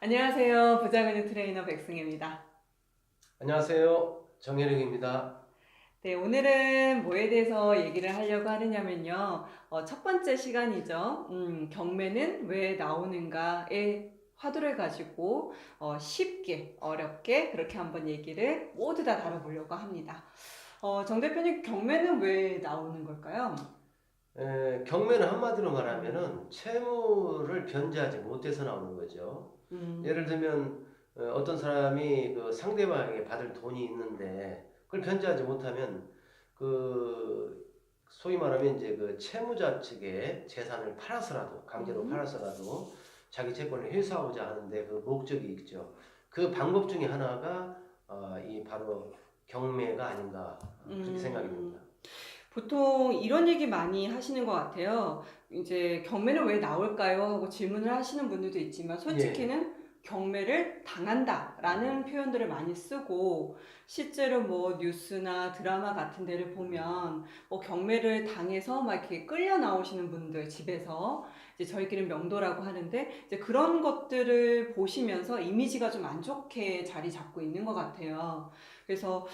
안녕하세요. 부자금융 트레이너 백승혜입니다. 안녕하세요. 정혜령입니다. 네, 오늘은 뭐에 대해서 얘기를 하려고 하느냐면요. 첫 번째 시간이죠. 경매는 왜 나오는가의 화두를 가지고 쉽게, 어렵게 그렇게 한번 얘기를 모두 다 다뤄보려고 합니다. 정 대표님, 경매는 왜 나오는 걸까요? 경매는 한마디로 말하면은 채무를 변제하지 못해서 나오는 거죠. 예를 음, 들면 어떤 사람이 그 상대방에게 받을 돈이 있는데 그걸 변제하지 못하면 그 소위 말하면 이제 그 채무자 측의 재산을 팔아서라도 강제로 음, 팔아서라도 자기 채권을 회수하고자 하는데 그 목적이 있죠. 그 방법 중에 하나가 이 바로 경매가 아닌가 그렇게 생각이 음. 듭니다. 보통 이런 얘기 많이 하시는 것 같아요. 이제 경매는 왜 나올까요? 하고 질문을 하시는 분들도 있지만 예. 솔직히는 경매를 당한다라는 음, 표현들을 많이 쓰고 실제로 뭐 뉴스나 드라마 같은 데를 음, 보면 뭐 경매를 당해서 막 이렇게 끌려 나오시는 분들 집에서 이제 저희끼리 명도라고 하는데 이제 그런 것들을 보시면서 이미지가 좀 안 좋게 자리 잡고 있는 것 같아요. 그래서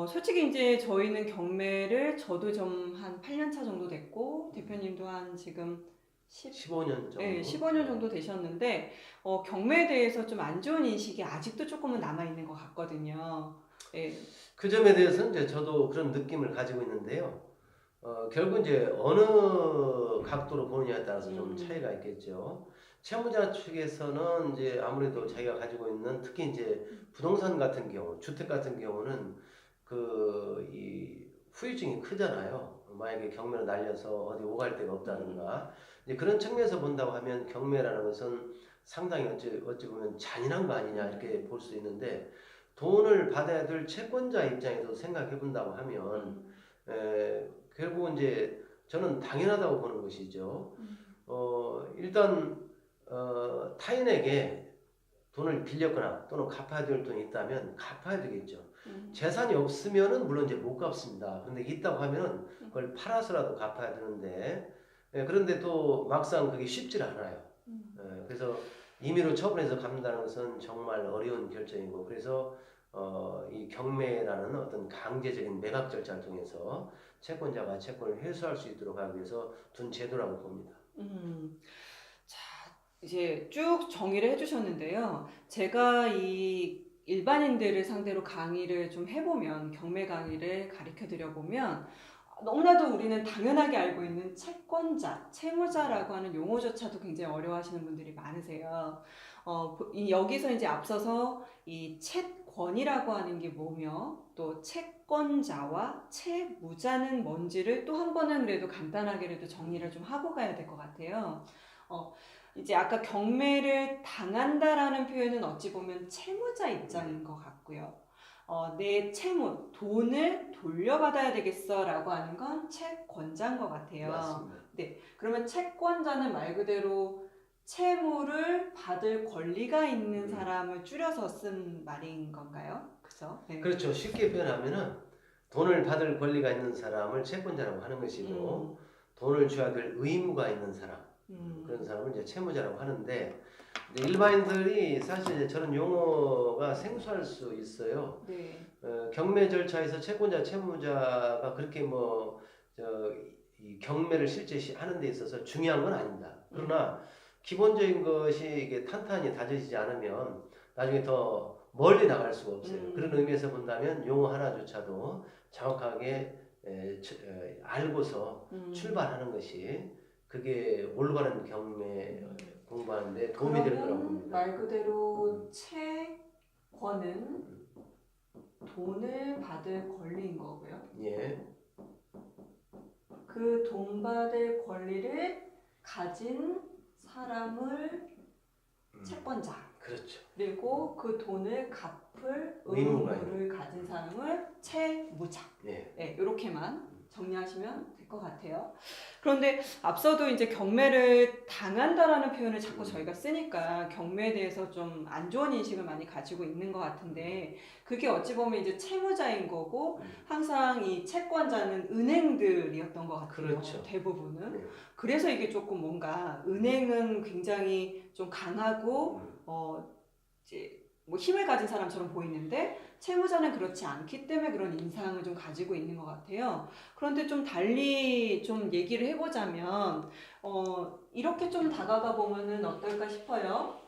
솔직히 이제 저희는 경매를 저도 좀 한 8년 차 정도 됐고 대표님도 한 지금 10, 15년 예, 정도. 15년 예. 정도 되셨는데 경매에 대해서 좀 안 좋은 인식이 아직도 조금은 남아 있는 것 같거든요. 예. 그 점에 대해서는 이제 저도 그런 느낌을 가지고 있는데요. 결국 이제 어느 각도로 보느냐에 따라서 좀 차이가 음, 있겠죠. 채무자 측에서는 이제 아무래도 자기가 가지고 있는 특히 이제 부동산 같은 경우, 주택 같은 경우는 그 이 후유증이 크잖아요. 만약에 경매로 날려서 어디 오갈 데가 음, 없다든가 이제 그런 측면에서 본다고 하면 경매라는 것은 상당히 어찌 보면 잔인한 거 아니냐 이렇게 음, 볼 수 있는데 돈을 받아야 될 채권자 입장에서 생각해 본다고 하면 음, 결국은 이제 저는 당연하다고 보는 것이죠. 음, 일단 타인에게 돈을 빌렸거나 또는 갚아야 될 돈이 있다면 갚아야 되겠죠. 음, 재산이 없으면은 물론 이제 못 갚습니다. 그런데 있다고 하면은 음, 그걸 팔아서라도 갚아야 되는데 그런데 또 막상 그게 쉽지 않아요. 음. 그래서 임의로 처분해서 갚는다는 것은 정말 어려운 결정이고 그래서 이 경매라는 어떤 강제적인 매각 절차를 통해서 채권자가 채권을 회수할 수 있도록 하기 위해서 둔 제도라고 봅니다. 음. 자, 이제 쭉 정의를 해주셨는데요. 제가 이 일반인들을 상대로 강의를 좀 해보면, 경매 강의를 가르쳐 드려보면, 너무나도 우리는 당연하게 알고 있는 채권자, 채무자라고 하는 용어조차도 굉장히 어려워하시는 분들이 많으세요. 여기서 이제 앞서서 이 채권이라고 하는 게 뭐며, 또 채권자와 채무자는 뭔지를 또 한 번은 그래도 간단하게라도 정리를 좀 하고 가야 될 것 같아요. 어, 이제 아까 경매를 당한다라는 표현은 어찌 보면 채무자 네, 입장인 것 같고요. 내 채무, 돈을 돌려받아야 되겠어라고 하는 건 채권자인 것 같아요. 맞습니다. 네, 그러면 채권자는 말 그대로 채무를 받을 권리가 있는 음. 사람을 줄여서 쓴 말인 건가요? 그죠? 네. 그렇죠. 쉽게 표현하면은 돈을 받을 권리가 있는 사람을 채권자라고 하는 것이고 음, 돈을 줘야 될 의무가 있는 사람 그런 음, 사람을 이제 채무자라고 하는데 근데 일반인들이 사실 이제 저런 용어가 생소할 수 있어요. 네. 경매 절차에서 채권자, 채무자가 그렇게 이 경매를 실제 하는 데 있어서 중요한 건 아닙니다. 음, 그러나 기본적인 것이 이게 탄탄히 다져지지 않으면 나중에 더 멀리 나갈 수가 없어요. 그런 음, 의미에서 본다면 용어 하나조차도 정확하게 알고서 음, 출발하는 것이 그게 올바른 경매 음. 공부하는데 도움이 될 거라고 그러면 봅니다. 말 그대로 음, 채권은 돈을 받을 권리인 거고요. 예, 그 돈 받을 권리를 가진 사람을 음, 채권자, 그렇죠. 그리고 그 돈을 갚을 의무가 있는. 의무를 가진 사람을 채무자. 예. 네, 이렇게만 정리하시면 될 것 같아요. 그런데 앞서도 이제 경매를 당한다라는 표현을 자꾸 음, 저희가 쓰니까 경매에 대해서 좀 안 좋은 인식을 많이 가지고 있는 것 같은데 그게 어찌 보면 이제 채무자인 거고 음. 항상 이 채권자는 은행들이었던 것 같아요. 그렇죠. 대부분은. 네. 그래서 이게 조금 뭔가 음, 은행은 굉장히 좀 강하고 음, 이제 뭐 힘을 가진 사람처럼 보이는데 채무자는 그렇지 않기 때문에 그런 인상을 좀 가지고 있는 것 같아요. 그런데 좀 달리 좀 얘기를 해보자면 이렇게 좀 다가가 보면은 어떨까 싶어요.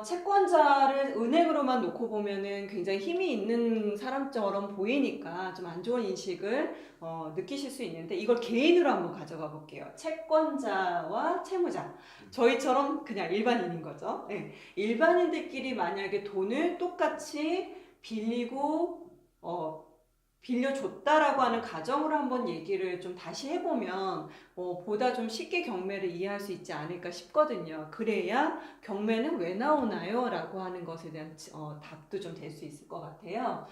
채권자를 은행으로만 놓고 보면은 굉장히 힘이 있는 사람처럼 보이니까 좀 안 좋은 인식을 느끼실 수 있는데 이걸 개인으로 한번 가져가 볼게요. 채권자와 채무자. 저희처럼 그냥 일반인인 거죠. 네. 일반인들끼리 만약에 돈을 똑같이 빌리고 빌려줬다라고 하는 가정으로 한번 얘기를 좀 다시 해보면 보다 좀 쉽게 경매를 이해할 수 있지 않을까 싶거든요. 그래야 경매는 왜 나오나요? 라고 하는 것에 대한 답도 좀 될 수 있을 것 같아요.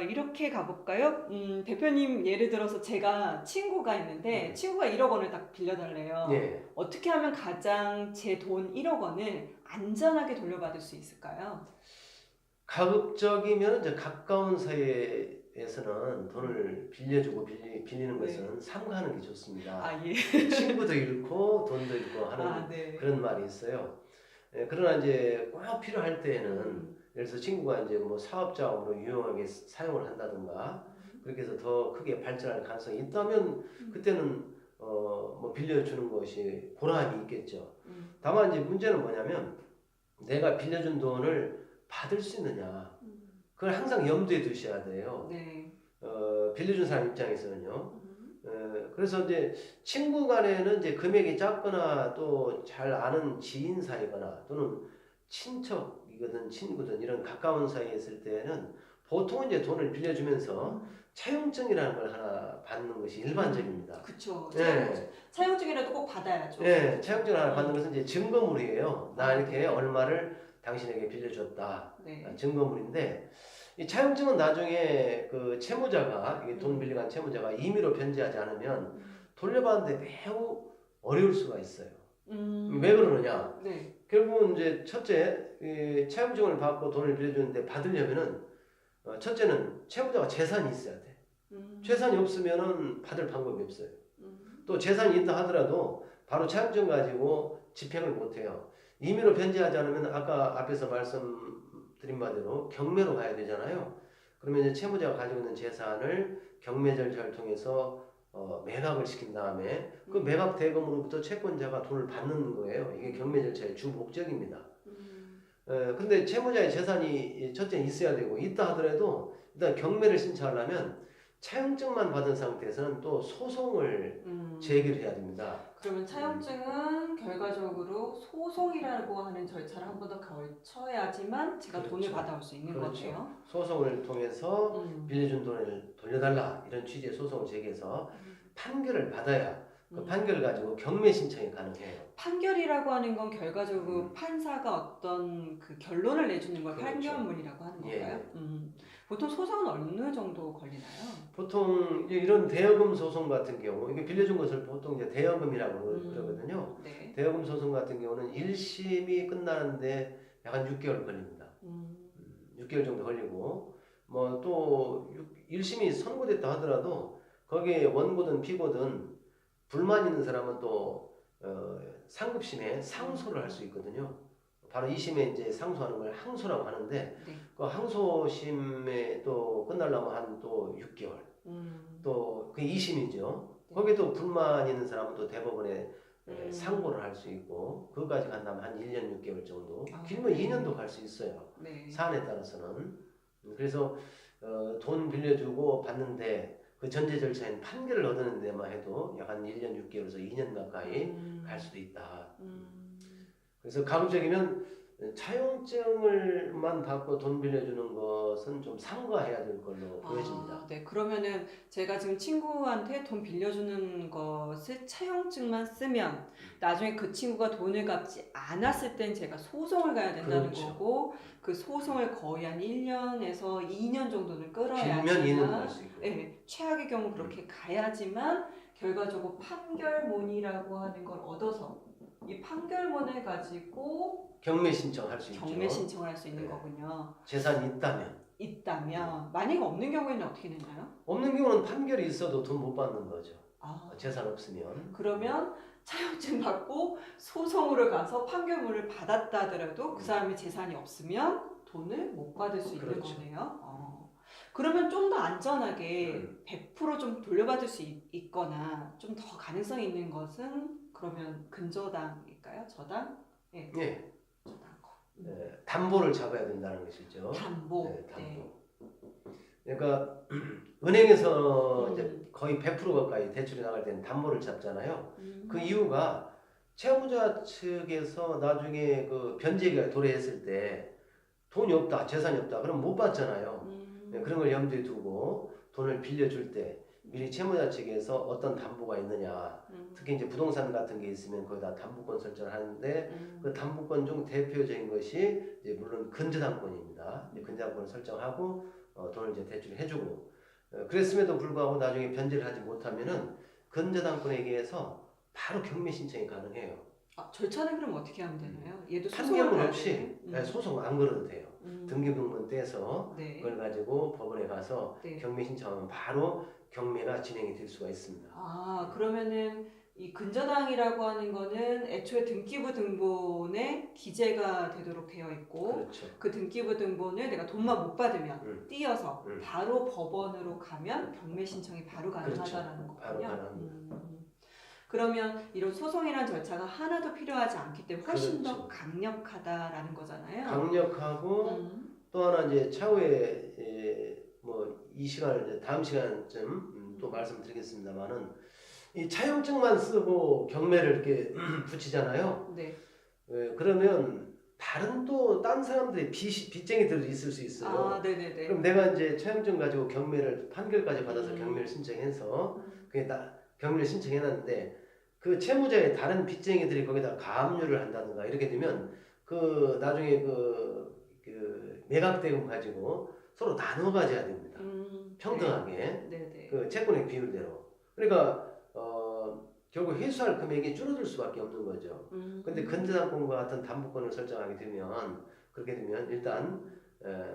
이렇게 가볼까요? 대표님 예를 들어서 제가 친구가 있는데 친구가 1억 원을 딱 빌려달래요. 예. 어떻게 하면 가장 제 돈 1억 원을 안전하게 돌려받을 수 있을까요? 가급적이면 이제 가까운 사이에서는 돈을 빌려주고 빌리는 네. 것은 삼가하는 게 좋습니다. 아, 예. 친구도 잃고 돈도 잃고 하는 네. 그런 말이 있어요. 그러나 이제 꼭 필요할 때에는 예를 들어서 친구가 이제 뭐 사업자금으로 유용하게 사용을 한다든가 그렇게 해서 더 크게 발전할 가능성이 있다면 그때는 뭐 빌려주는 것이 고라함이 있겠죠. 다만 이제 문제는 뭐냐면 내가 빌려준 돈을 받을 수 있느냐 그걸 항상 염두에 두셔야 돼요. 네. 빌려준 사람 입장에서는요. 그래서 이제 친구 간에는 이제 금액이 작거나 또 잘 아는 지인 사이거나 또는 친척이거든 친구든 이런 가까운 사이에 있을 때는 보통 이제 돈을 빌려주면서 차용증이라는 걸 하나 받는 것이 일반적입니다. 그쵸. 예. 차용증이라도 꼭 받아야죠. 예, 차용증을 하나 받는 것은 이제 증거물이에요. 나 이렇게 네. 얼마를 당신에게 빌려줬다. 네. 증거물인데 이 차용증은 나중에 그 채무자가 이게 돈 빌려간 채무자가 임의로 변제하지 않으면 돌려받는데 매우 어려울 수가 있어요. 왜 그러느냐? 네. 결국은 이제 첫째 이 차용증을 받고 돈을 빌려주는데 받으려면은 첫째는 채무자가 재산이 있어야 돼. 재산이 없으면은 받을 방법이 없어요. 또 재산이 있다 하더라도 바로 차용증 가지고 집행을 못 해요. 임의로 변제하지 않으면 아까 앞에서 말씀드린 바대로 경매로 가야 되잖아요. 그러면 이제 채무자가 가지고 있는 재산을 경매 절차를 통해서 매각을 시킨 다음에 그 매각 대금으로부터 채권자가 돈을 받는 거예요. 이게 경매 절차의 주 목적입니다. 근데 채무자의 재산이 첫째 있어야 되고 있다 하더라도 일단 경매를 신청하려면 차용증만 받은 상태에서는 또 소송을 제기를 해야 됩니다. 그러면 차용증은 결과적으로 소송이라고 하는 절차를 한 번 더 거쳐야지만 제가 그렇죠. 돈을 받아올 수 있는 그렇죠. 거네요. 소송을 통해서 빌려준 돈을 돌려달라 이런 취지의 소송을 제기해서 판결을 받아야 그 판결을 가지고 경매 신청이 가능해요. 판결이라고 하는 건 결과적으로 판사가 어떤 그 결론을 내주는 걸 그렇죠. 판결문이라고 하는 건가요? 예. 보통 소송은 어느 정도 걸리나요? 보통 이런 대여금 소송 같은 경우 이게 빌려준 것을 보통 이제 대여금이라고 그러거든요. 네. 대여금 소송 같은 경우는 1심이 끝나는데 약 한 6개월 걸립니다. 6개월 정도 걸리고 뭐 또 1심이 선고됐다 하더라도 거기에 원고든 피고든 불만 있는 사람은 또 상급심에 상소를 할 수 있거든요. 바로 2심에 이제 상소하는 걸 항소라고 하는데 네. 그 항소심에 또 끝나려면 한 또 6개월 또 그 2심이죠. 거기도 불만 있는 사람은 또 대법원에 상고를 할 수 있고 그거까지 간다면 한 1년 6개월 정도 길면 2년도 갈 수 있어요. 네. 사안에 따라서는. 그래서 돈 빌려주고 받는데 그 전제 절차인 판결을 얻는 데만 해도 약 한 1년 6개월에서 2년 가까이 갈 수도 있다. 그래서 가급적이면 차용증을만 받고 돈 빌려주는 것은 좀 삼가해야 될 걸로 보여집니다. 네, 그러면은 제가 지금 친구한테 돈 빌려주는 것을 차용증만 쓰면 나중에 그 친구가 돈을 갚지 않았을 땐 제가 소송을 가야 된다는 그렇죠. 거고 그 소송을 거의 한 1년에서 2년 정도는 길면 끌어야지만 2년도 갈 수 있고. 네, 최악의 경우 그렇게 가야지만 결과적으로 판결문이라고 하는 걸 얻어서 이 판결문을 가지고 경매 신청할 수 경매 있죠. 신청을 할 수 있는 네. 거군요. 재산이 있다면. 만약 없는 경우에는 어떻게 되나요? 없는 경우는 판결이 있어도 돈 못 받는 거죠. 아, 재산 없으면. 그러면 차용증 받고 소송으로 가서 판결문을 받았다 하더라도 그 사람의 재산이 없으면 돈을 못 받을 수 있는 그렇죠. 거네요. 그러면 좀 더 안전하게 100%좀 돌려받을 수 있거나 좀 더 가능성이 있는 것은 그러면 근저당일까요? 저당? 네, 예, 저당권. 담보를 잡아야 된다는 것이죠. 담보. 네, 담보. 네. 그러니까 은행에서 이제 음. 거의 100% 가까이 대출이 나갈 때는 담보를 잡잖아요. 음. 그 이유가 채무자 측에서 나중에 그 변제가 도래했을 때 돈이 없다, 재산이 없다, 그럼 못 받잖아요. 그런 걸 염두에 두고 돈을 빌려줄 때 미리 채무자 측에서 어떤 담보가 있느냐, 특히 이제 부동산 같은 게 있으면 거기다 담보권 설정을 하는데 그 담보권 중 대표적인 것이 이제 물론 근저당권입니다. 근저당권을 설정하고 돈을 이제 대출해주고 그랬음에도 불구하고 나중에 변제를 하지 못하면은 근저당권에 의해서 바로 경매 신청이 가능해요. 절차는 그럼 어떻게 하면 되나요? 얘도 판결문 소송을 없이 가야 돼요? 소송 안 걸어도 돼요. 등기부등본 떼서 네. 그걸 가지고 법원에 가서 네. 경매 신청하면 바로 경매가 진행이 될 수가 있습니다. 그러면은 이 근저당이라고 하는 거는 애초에 등기부 등본에 기재가 되도록 되어 있고 그렇죠. 그 등기부 등본을 내가 돈만 못 받으면 띄어서 바로 법원으로 가면 경매 신청이 바로 가능하다라는 그렇죠. 바로 거군요. 가능합니다. 그러면 이런 소송이란 절차가 하나도 필요하지 않기 때문에 훨씬 그렇죠. 더 강력하다라는 거잖아요. 강력하고 또 하나 이제 차후에 뭐 이 시간을 이제 다음 시간쯤 또 말씀드리겠습니다만은 이 차용증만 쓰고 경매를 이렇게 붙이잖아요. 네. 그러면 딴 사람들이 빚쟁이들이 있을 수 있어요. 네네네. 그럼 내가 이제 차용증 가지고 경매를 판결까지 받아서 경매를 신청해서 경매를 신청해놨는데 그 채무자의 다른 빚쟁이들이 거기다 가압류를 한다든가 이렇게 되면 그 나중에 그 매각대금 가지고 서로 나눠 가져야 됩니다. 평등하게. 네네. 그 채권의 비율대로. 그러니까 결국 회수할 금액이 줄어들 수밖에 없는 거죠. 근데 근저당권과 같은 담보권을 설정하게 되면 그렇게 되면 일단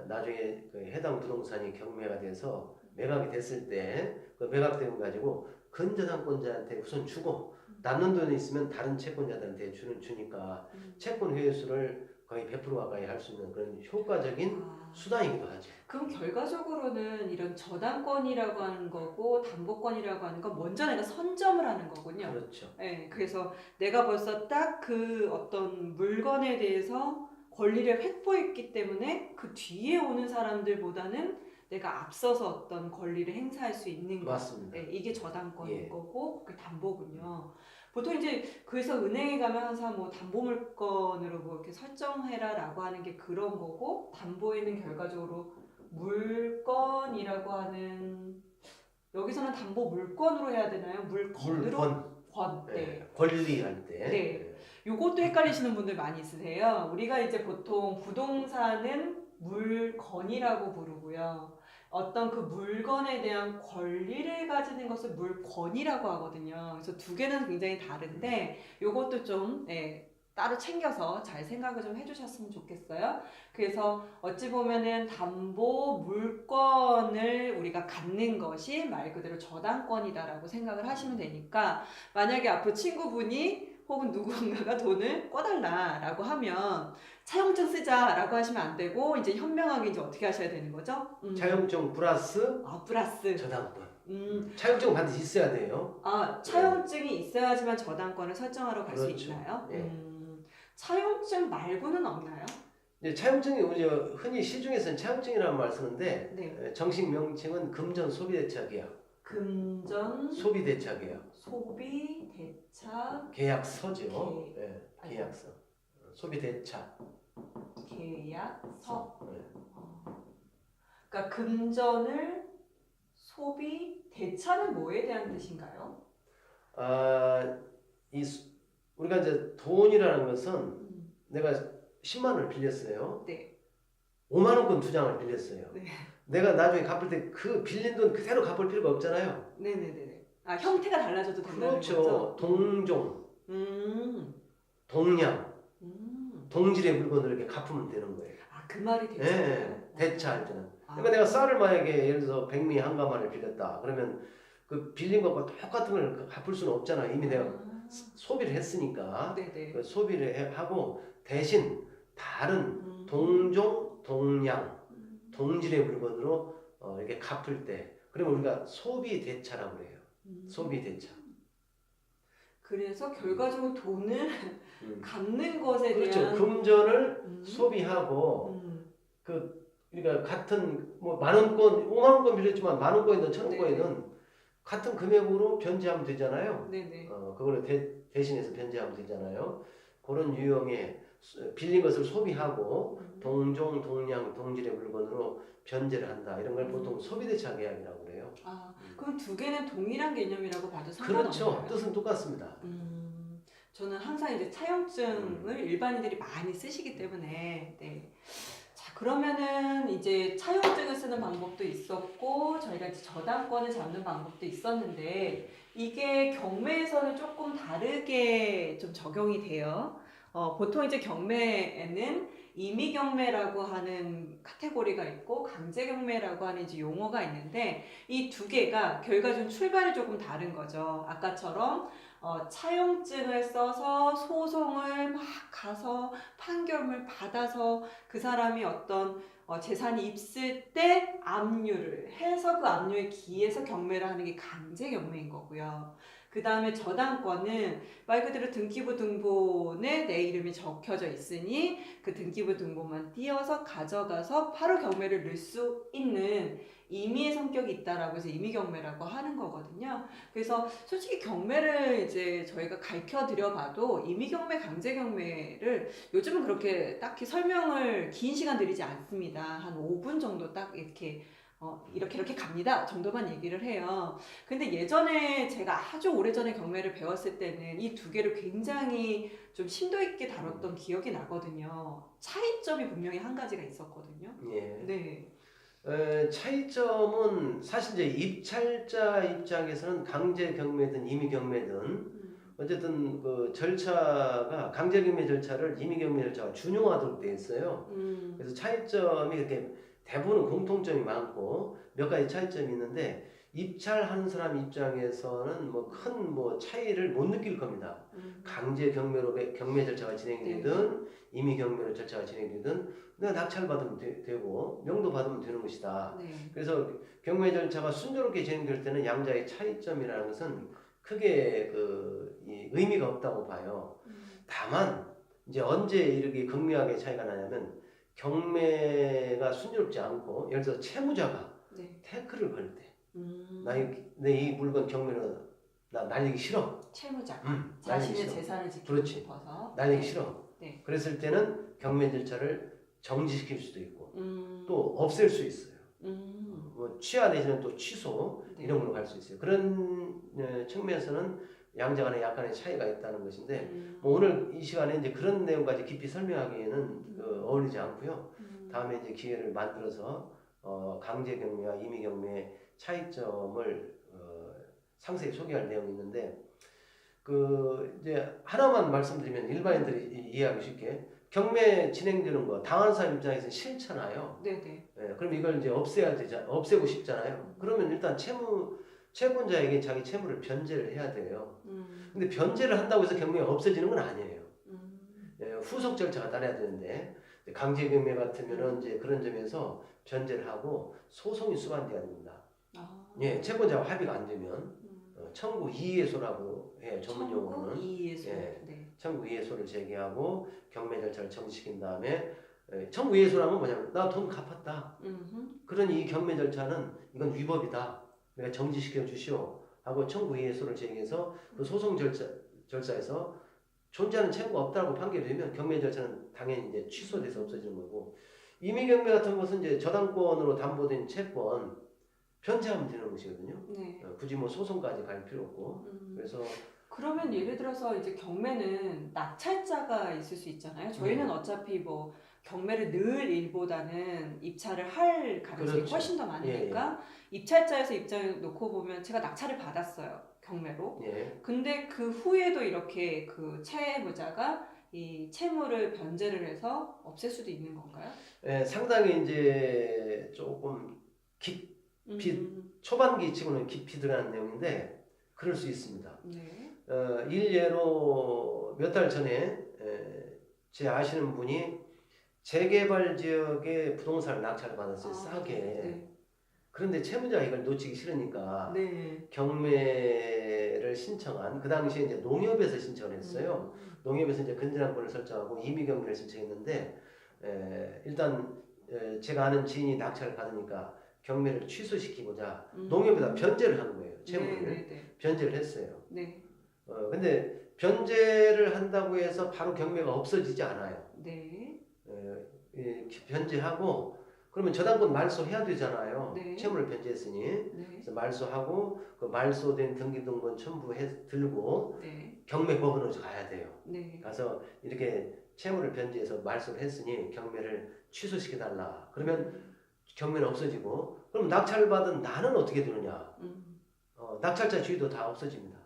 나중에 그 해당 부동산이 경매가 돼서 매각이 됐을 때 그 매각대금 가지고 근저당권자한테 우선 주고 남는 돈이 있으면 다른 채권자들한테 주니까 채권 회수를 거의 100% 가까이 할 수 있는 그런 효과적인 수단이기도 하죠. 그럼 결과적으로는 이런 저당권이라고 하는 거고 담보권이라고 하는 건 먼저 내가 선점을 하는 거군요. 그렇죠. 네, 그래서 내가 벌써 딱 그 어떤 물건에 대해서 권리를 확보했기 때문에 그 뒤에 오는 사람들보다는 내가 앞서서 어떤 권리를 행사할 수 있는 거. 맞습니다. 네, 이게 저당권인 예. 거고 그게 담보군요. 보통 이제 그래서 은행에 가면 항상 뭐 담보물건으로 뭐 이렇게 설정해라라고 하는 게 그런 거고 담보에는 결과적으로 물건이라고 하는 여기서는 담보 물건으로 해야 되나요? 물건으로? 권. 네. 권리할 때. 네. 요것도 헷갈리시는 분들 많이 있으세요. 우리가 이제 보통 부동산은 물건이라고 부르고요. 어떤 그 물건에 대한 권리를 가지는 것을 물권이라고 하거든요. 그래서 두 개는 굉장히 다른데 요것도 좀 따로 챙겨서 잘 생각을 좀 해주셨으면 좋겠어요. 그래서 어찌 보면은 담보 물건을 우리가 갖는 것이 말 그대로 저당권이다라고 생각을 하시면 되니까 만약에 앞으로 친구분이 혹은 누군가가 돈을 꿔달라라고 하면 차용증 쓰자라고 하시면 안 되고 이제 현명하게 이제 어떻게 하셔야 되는 거죠? 차용증 플러스 플러스 저당권. 차용증은 반드시 있어야 돼요. 차용증이 있어야지만 저당권을 설정하러 갈 수 그렇죠. 있나요? 네. 차용증 말고는 없나요? 이제 차용증이 우리 흔히 시중에서는 차용증이라는 말 쓰는데 네. 정식 명칭은 금전 소비대차 계약. 금전 소비대차 계약. 소비대차 계약서죠. 계약서. 소비대차. 계약서. 그러니까 금전을 대차는 뭐에 대한 뜻인가요? 우리가 이제 돈이라는 것은 내가 10만 원을 빌렸어요. 네. 5만 원권 2장을 빌렸어요. 네. 내가 나중에 갚을 때 그 빌린 돈 그대로 갚을 필요가 없잖아요. 네네네. 형태가 달라져도 된다는 그렇죠. 거죠? 동종, 동량, 동질의 물건을 이렇게 갚으면 되는 거예요. 그 말이 대차. 네, 대차할 때는. 그러니까 내가 쌀을 만약에 예를 들어서 백미 한 가마를 빌렸다. 그러면 그 빌린 것과 똑같은 걸 갚을 수는 없잖아. 이미 내가 소비를 했으니까 네네. 그 소비를 하고 대신 다른 동종, 동량, 동질의 물건으로 이렇게 갚을 때 그러면 우리가 소비 대차라고 그래요. 소비 대차. 그래서 결과적으로 돈을 음. 갚는 것에 그렇죠. 대한 금전을 음. 소비하고 그 우리가 같은 뭐 만 원권, 5만 원권 빌렸지만 만 원권이든 천 원권이든 같은 금액으로 변제하면 되잖아요. 네네. 그걸 대신해서 변제하면 되잖아요. 그런 유형의 빌린 것을 소비하고 동종, 동량, 동질의 물건으로 변제를 한다. 이런 걸 보통 소비대차 계약이라고 그래요. 아, 그럼 두 개는 동일한 개념이라고 봐도 그렇죠. 상관없나요? 뜻은 똑같습니다. 저는 항상 이제 차용증을 일반인들이 많이 쓰시기 때문에 네. 자, 그러면은 이제 차용증을 쓰는 방법도 있었고 저희가 이제 저당권을 잡는 방법도 있었는데 이게 경매에서는 조금 다르게 좀 적용이 돼요. 보통 이제 경매에는 임의경매라고 하는 카테고리가 있고 강제경매라고 하는 이제 용어가 있는데 이 두 개가 결과적으로 출발이 조금 다른 거죠. 아까처럼 차용증을 써서 소송을 막 가서 판결을 받아서 그 사람이 어떤 재산이 있을 때 압류를 해서 그 압류에 기해서 경매를 하는 게 강제경매인 거고요. 그 다음에 저당권은 말 그대로 등기부 등본에 내 이름이 적혀져 있으니 그 등기부 등본만 띄어서 가져가서 바로 경매를 넣을 수 있는 임의의 성격이 있다라고 해서 임의경매라고 하는 거거든요. 그래서 솔직히 경매를 이제 저희가 가르쳐 드려봐도 임의경매, 강제경매를 요즘은 그렇게 딱히 설명을 긴 시간 드리지 않습니다. 한 5분 정도 딱 이렇게 이렇게 갑니다 정도만 얘기를 해요. 근데 예전에 제가 아주 오래전에 경매를 배웠을 때는 이 두 개를 굉장히 좀 심도 있게 다뤘던 기억이 나거든요. 차이점이 분명히 한 가지가 있었거든요. 예. 네. 차이점은 사실 이제 입찰자 입장에서는 강제 경매든 임의 경매든 어쨌든 그 절차가 강제 경매 절차를 임의 경매 절차가 준용하도록 돼 있어요. 그래서 차이점이 이렇게 대부분 공통점이 많고 몇 가지 차이점이 있는데 입찰하는 사람 입장에서는 뭐 큰 뭐 차이를 못 느낄 겁니다. 강제 경매로 경매 절차가 진행되든 임의 경매로 절차가 진행되든 내가 낙찰 받으면 되고 명도 받으면 되는 것이다. 네. 그래서 경매 절차가 순조롭게 진행될 때는 양자의 차이점이라는 것은 크게 이 의미가 없다고 봐요. 다만 이제 언제 이렇게 극명하게 차이가 나냐면 경매가 순조롭지 않고 예를 들어 채무자가 태클을 걸 때, 내 이 물건 경매로 나 날리기 싫어. 채무자. 날리기 자신의 싫어. 재산을 지키고 그렇지. 싶어서. 날리기 싫어. 네. 그랬을 때는 경매 절차를 정지시킬 수도 있고 또 없앨 수 있어요. 뭐 취하 내지는 또 취소 이런 걸로 갈 수 있어요. 그런 측면에서는 양자 간에 약간의 차이가 있다는 것인데 뭐 오늘 이 시간에 이제 그런 내용까지 깊이 설명하기에는 어울리지 않고요. 다음에 이제 기회를 만들어서 강제 경매와 임의 경매의 차이점을 상세히 소개할 내용이 있는데 이제 하나만 말씀드리면 일반인들이 이해하기 쉽게 경매 진행되는 거 당한 사람 입장에서 싫잖아요. 네네. 예, 그럼 이걸 이제 없애고 싶잖아요. 그러면 일단 채권자에게 자기 채무를 변제를 해야 돼요. 근데 변제를 한다고 해서 경매가 없어지는 건 아니에요. 예, 후속 절차가 따라야 되는데 강제 경매 같으면은 이제 그런 점에서 변제를 하고 소송이 수반돼야 됩니다. 예, 채권자와 합의가 안 되면 청구 이의소라고 해요. 전문 용어로는. 청구 이의소. 예, 네. 청구 이의소를 제기하고 경매 절차를 정지시킨 다음에 청구 이의소라는 건 뭐냐면 나 돈 갚았다. 그러니 이 경매 절차는 이건 위법이다. 내가 정지시켜 주시오 하고 청구 이의소를 제기해서 그 소송 절차에서 존재하는 채무가 없다고 판결이 되면 경매 절차는 당연히 이제 취소돼서 없어지는 거고 임의 경매 같은 것은 이제 저당권으로 담보된 채권 변제하면 되는 것이거든요. 네. 굳이 뭐 소송까지 갈 필요 없고 그래서 그러면 예를 들어서 이제 경매는 낙찰자가 있을 수 있잖아요. 저희는 어차피 뭐 경매를 넣을 일보다는 입찰을 할 가능성이 그렇죠. 훨씬 더 많으니까 입찰자에서 입장을 놓고 보면 제가 낙찰을 받았어요. 경매로. 근데 그 후에도 이렇게 그 채무자가 이 채무를 변제를 해서 없앨 수도 있는 건가요? 상당히 이제 조금 깊이 초반기 치고는 깊이 들어가는 내용인데 그럴 수 있습니다. 일례로 몇 달 전에 제 아시는 분이 재개발 지역에 부동산을 낙찰을 받았어요. 싸게. 네. 그런데 채무자가 이걸 놓치기 싫으니까 네. 경매를 신청한 그 당시에 이제 농협에서 신청을 했어요. 음. 농협에서 이제 근저당권을 설정하고 임의 경매를 신청했는데 일단 제가 아는 지인이 낙찰을 받으니까 경매를 취소시키고자 농협에다 변제를 한 거예요. 채무를 네. 변제를 했어요. 네. 근데 변제를 한다고 해서 바로 경매가 없어지지 않아요. 네. 변제하고 그러면 저당권 말소해야 되잖아요. 네. 채무를 변제했으니. 네. 그래서 말소하고 그 말소된 등기등본 첨부해 들고 네. 경매법원으로 가야 돼요. 네. 가서 이렇게 채무를 변제해서 말소를 했으니 경매를 취소시켜달라. 그러면 경매는 없어지고 그럼 낙찰받은 나는 어떻게 되느냐? 낙찰자 주의도 다 없어집니다.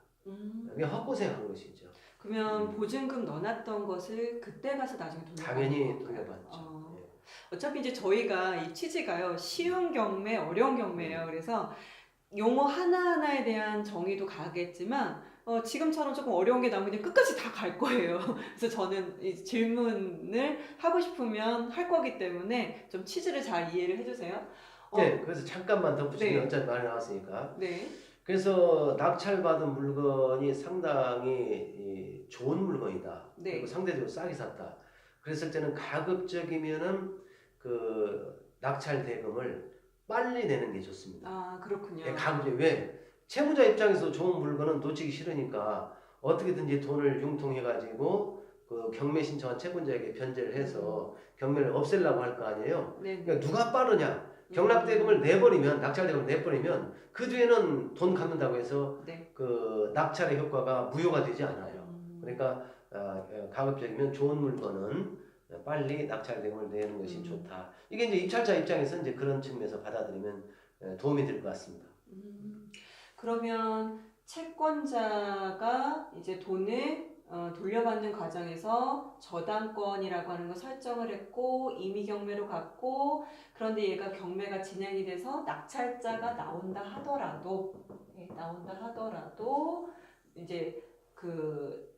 그냥 헛고생한 것이죠. 그러면 보증금 넣어놨던 것을 그때 가서 나중에 돌려받는 당연히 건가요? 돌려받죠. 어차피 이제 저희가 이 취지가요, 쉬운 경매, 어려운 경매예요. 그래서 용어 하나하나에 대한 정의도 가겠지만 지금처럼 조금 어려운 게 나오면 그냥 끝까지 다 갈 거예요. 그래서 저는 이 질문을 하고 싶으면 할 거기 때문에 좀 취지를 잘 이해를 해주세요. 네, 그래서 잠깐만 덧붙이면 네. 어차피 말이 나왔으니까. 네. 그래서 낙찰받은 물건이 상당히 좋은 물건이다. 네. 그리고 상대적으로 싸게 샀다. 그랬을 때는 가급적이면은 그 낙찰 대금을 빨리 내는 게 좋습니다. 아, 그렇군요. 가급적 왜? 채무자 입장에서 좋은 물건은 놓치기 싫으니까 어떻게든지 돈을 융통해가지고 그 경매 신청한 채권자에게 변제를 해서 경매를 없애려고 할 거 아니에요. 네. 그러니까 누가 빠르냐? 경락대금을 내버리면 낙찰대금을 내버리면 그 뒤에는 돈 갚는다고 해서 네. 그 낙찰의 효과가 무효가 되지 않아요. 그러니까 가급적이면 좋은 물건은 빨리 낙찰대금을 내는 것이 좋다. 이게 이제 입찰자 입장에서 이제 그런 측면에서 받아들이면 도움이 될 것 같습니다. 그러면 채권자가 이제 돈을 돌려받는 과정에서 저당권이라고 하는 걸 설정을 했고 임의 경매로 갔고, 그런데 얘가 경매가 진행이 돼서 낙찰자가 나온다 하더라도 이제 그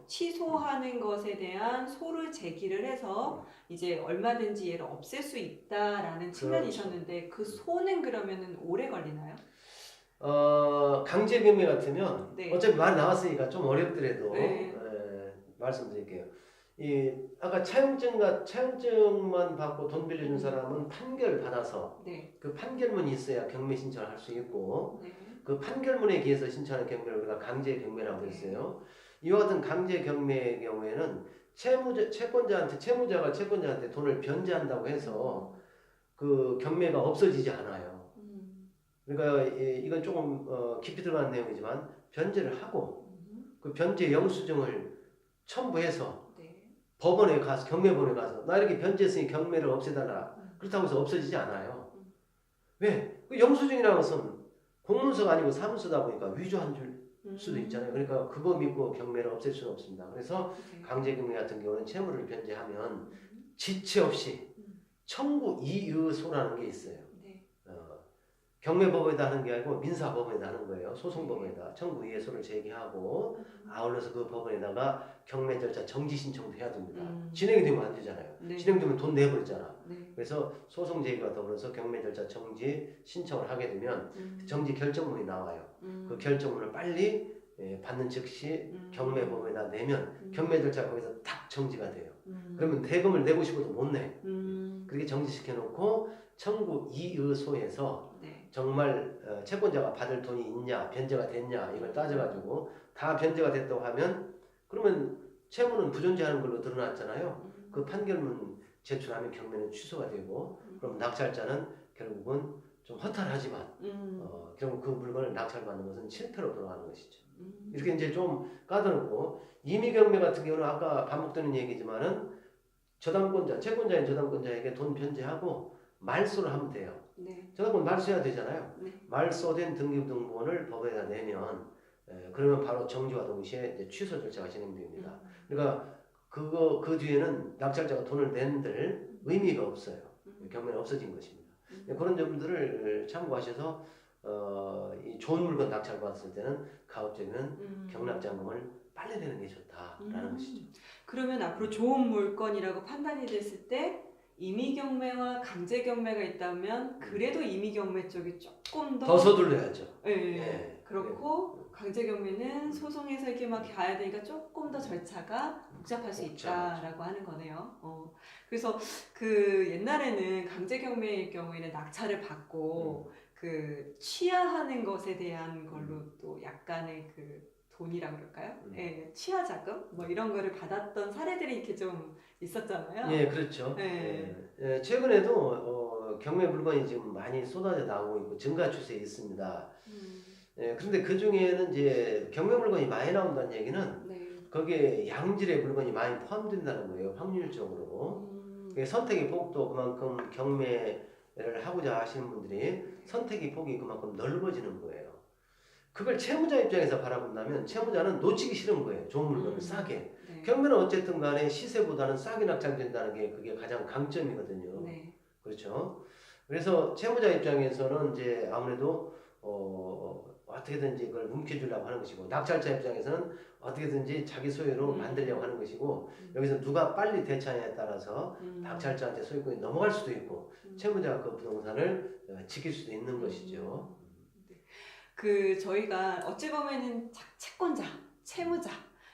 취소하는 것에 대한 소를 제기를 해서 이제 얼마든지 얘를 없앨 수 있다라는 측면이 있었는데 그 소는 그러면은 오래 걸리나요? 강제 경매 같으면 네. 어차피 말 나왔으니까 좀 어렵더라도 네. 말씀드릴게요. 이 아까 차용증만 받고 돈 빌려준 사람은 판결 받아서 네. 그 판결문이 있어야 경매 신청을 할 수 있고 네. 그 판결문에 의해서 신청하는 경매를 우리가 강제 경매라고 했어요. 이와 같은 강제 경매의 경우에는 채무자가 채권자한테 돈을 변제한다고 해서 그 경매가 없어지지 않아요. 그러니까 이건 조금 깊이 들어간 내용이지만 변제를 하고 그 변제 영수증을 첨부해서 네. 법원에 가서 경매법원에 가서 나 이렇게 변제했으니 경매를 없애달라. 그렇다고 해서 없어지지 않아요. 왜? 그 영수증이라는 것은 공문서가 아니고 사문서다 보니까 위조한 줄 수도 있잖아요. 그러니까 그거 믿고 경매를 없앨 수는 없습니다. 그래서 강제 경매 같은 경우는 채무를 변제하면 지체 없이 청구 이의소라는 게 있어요. 네. 경매법에다 하는 게 아니고 민사법에다 하는 거예요. 소송법에다 청구 이의소를 제기하고 아울러서 그 법원에다가 경매 절차 정지 신청도 해야 됩니다. 진행이 되면 안 되잖아요. 네. 진행되면 돈 내버리잖아. 네. 그래서 소송 제기와 더불어서 경매 절차 정지 신청을 하게 되면 정지 결정문이 나와요. 그 결정문을 빨리 받는 즉시 경매법에다 내면 경매 절차 거기서 딱 정지가 돼요. 그러면 대금을 내고 싶어도 못 내. 그렇게 정지시켜 놓고 청구 이의소에서 네. 정말 채권자가 받을 돈이 있냐 변제가 됐냐 이걸 따져가지고 다 변제가 됐다고 하면 그러면 채무는 부존재하는 걸로 드러났잖아요. 그 판결문 제출하면 경매는 취소가 되고 그럼 낙찰자는 결국은 좀 허탈하지만 결국 그 물건을 낙찰받는 것은 실패로 돌아가는 것이죠. 이렇게 이제 좀 까다롭고 임의 경매 같은 경우는 아까 반복되는 얘기지만은 저당권자 채권자인 저당권자에게 돈 변제하고 말소를 하면 돼요. 네. 저당권 말소해야 되잖아요. 네. 말소된 등기부등본을 법에다 내면 그러면 바로 정지와 동시에 이제 취소 절차가 진행됩니다. 그러니까 그 뒤에는 낙찰자가 돈을 낸들 의미가 없어요. 경매는 없어진 것입니다. 그런 점들을 참고하셔서 이 좋은 물건 낙찰 받았을 때는 가급적이면 경락잔금을 빨리 내는 게 좋다라는 것이죠. 그러면 앞으로 좋은 물건이라고 판단이 됐을 때 임의경매와 강제경매가 있다면 그래도 임의경매 쪽이 조금 더 서둘러야죠. 예, 예, 그렇고 강제경매는 소송에서 이렇게 막 가야 되니까 조금 더 절차가 복잡할 수 복잡하죠. 있다라고 하는 거네요. 그래서 그 옛날에는 강제경매의 경우에는 낙찰을 받고 그 취하하는 것에 대한 걸로 또 약간의 그 돈이라 그럴까요? 예, 취하 자금 뭐 이런 거를 받았던 사례들이 이렇게 좀 있었잖아요. 예, 그렇죠. 예. 예, 최근에도 경매 물건이 지금 많이 쏟아져 나오고 있고 증가 추세에 있습니다. 예, 그런데 그 중에는 이제 경매 물건이 많이 나온다는 얘기는 네. 거기에 양질의 물건이 많이 포함된다는 거예요, 확률적으로. 선택의 폭도 그만큼 경매를 하고자 하시는 분들이 선택의 폭이 그만큼 넓어지는 거예요. 그걸 채무자 입장에서 바라본다면 채무자는 놓치기 싫은 거예요. 좋은 물건을 싸게. 네. 경매는 어쨌든 간에 시세보다는 싸게 낙찰된다는 게 그게 가장 강점이거든요. 네. 그렇죠. 그래서 채무자 입장에서는 이제 아무래도 어떻게든지 그걸 움켜주려고 하는 것이고 낙찰자 입장에서는 어떻게든지 자기 소유로 만들려고 하는 것이고 여기서 누가 빨리 대처하냐에 따라서 낙찰자한테 소유권이 넘어갈 수도 있고 채무자가 그 부동산을 지킬 수도 있는 것이죠. 그 저희가 어찌 보면은 채권자, 채무자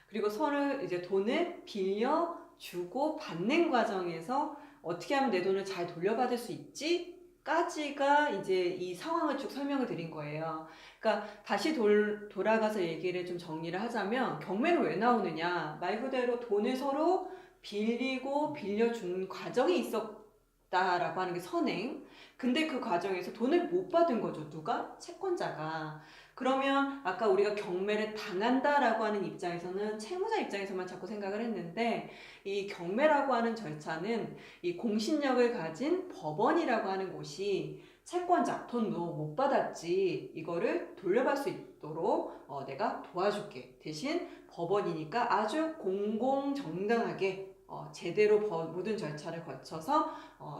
그리고 서로 이제 돈을 빌려 주고 받는 과정에서 어떻게 하면 내 돈을 잘 돌려받을 수 있지까지가 이제 이 상황을 쭉 설명을 드린 거예요. 그러니까 다시 돌아가서 얘기를 좀 정리를 하자면 경매는 왜 나오느냐? 말 그대로 돈을 서로 빌리고 빌려준 과정이 있었다라고 하는 게 선행. 근데 그 과정에서 돈을 못 받은 거죠. 누가? 채권자가. 그러면 아까 우리가 경매를 당한다라고 하는 입장에서는 채무자 입장에서만 자꾸 생각을 했는데 이 경매라고 하는 절차는 이 공신력을 가진 법원이라고 하는 곳이 채권자 돈 너 못 받았지 이거를 돌려받을 수 있도록 내가 도와줄게. 대신 법원이니까 아주 공공정당하게 제대로 모든 절차를 거쳐서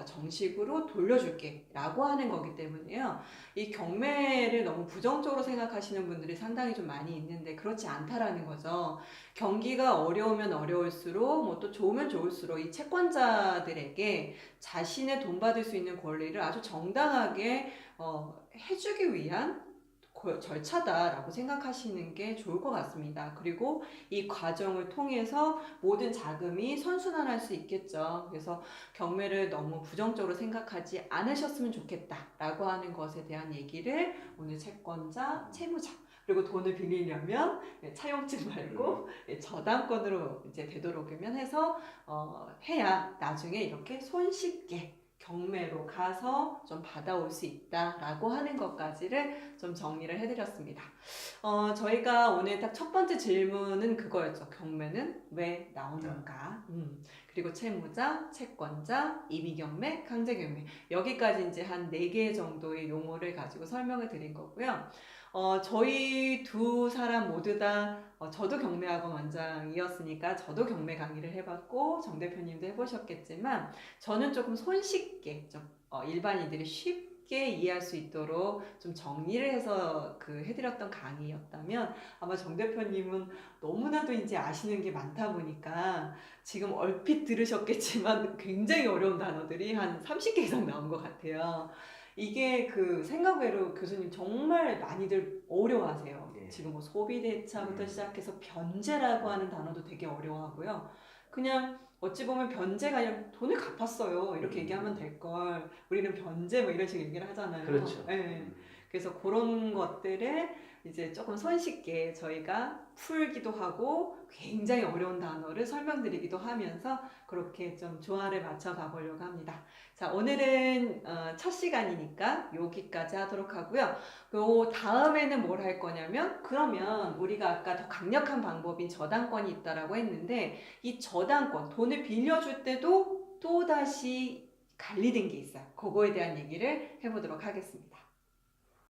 정식으로 돌려줄게 라고 하는 거기 때문에요. 이 경매를 너무 부정적으로 생각하시는 분들이 상당히 좀 많이 있는데 그렇지 않다라는 거죠. 경기가 어려우면 어려울수록 뭐 또 좋으면 좋을수록 이 채권자들에게 자신의 돈 받을 수 있는 권리를 아주 정당하게 해주기 위한 절차다라고 생각하시는 게 좋을 것 같습니다. 그리고 이 과정을 통해서 모든 자금이 선순환할 수 있겠죠. 그래서 경매를 너무 부정적으로 생각하지 않으셨으면 좋겠다라고 하는 것에 대한 얘기를 오늘 채권자, 채무자 그리고 돈을 빌리려면 차용증 말고 저당권으로 이제 되도록이면 해서 해야 나중에 이렇게 손쉽게 경매로 가서 좀 받아올 수 있다라고 하는 것까지를 좀 정리를 해드렸습니다. 저희가 오늘 딱 첫 번째 질문은 그거였죠. 경매는 왜 나오는가? 그리고 채무자, 채권자, 임의경매, 강제경매 여기까지 이제 한 4개 정도의 용어를 가지고 설명을 드린 거고요. 저희 두 사람 모두 다 저도 경매학원 원장이었으니까 저도 경매 강의를 해봤고 정 대표님도 해보셨겠지만 저는 조금 손쉽게 좀 일반인들이 쉽게 이해할 수 있도록 좀 정리를 해서 해드렸던 강의였다면 아마 정 대표님은 너무나도 이제 아시는 게 많다 보니까 지금 얼핏 들으셨겠지만 굉장히 어려운 단어들이 한 30개 이상 나온 것 같아요. 이게 생각외로 교수님 정말 많이들 어려워하세요. 네. 지금 뭐 소비대차부터 시작해서 변제라고 하는 단어도 되게 어려워하고요. 그냥 어찌 보면 변제가 아니라 돈을 갚았어요. 이렇게 얘기하면 될 걸. 우리는 변제 뭐 이런 식으로 얘기를 하잖아요. 그렇죠. 네. 그래서 그런 것들을 이제 조금 손쉽게 저희가 풀기도 하고 굉장히 어려운 단어를 설명드리기도 하면서 그렇게 좀 조화를 맞춰 가보려고 합니다. 자, 오늘은 첫 시간이니까 여기까지 하도록 하고요. 요 다음에는 뭘 할 거냐면 그러면 우리가 아까 더 강력한 방법인 저당권이 있다라고 했는데 이 저당권, 돈을 빌려줄 때도 또다시 관리된 게 있어요. 그거에 대한 얘기를 해보도록 하겠습니다.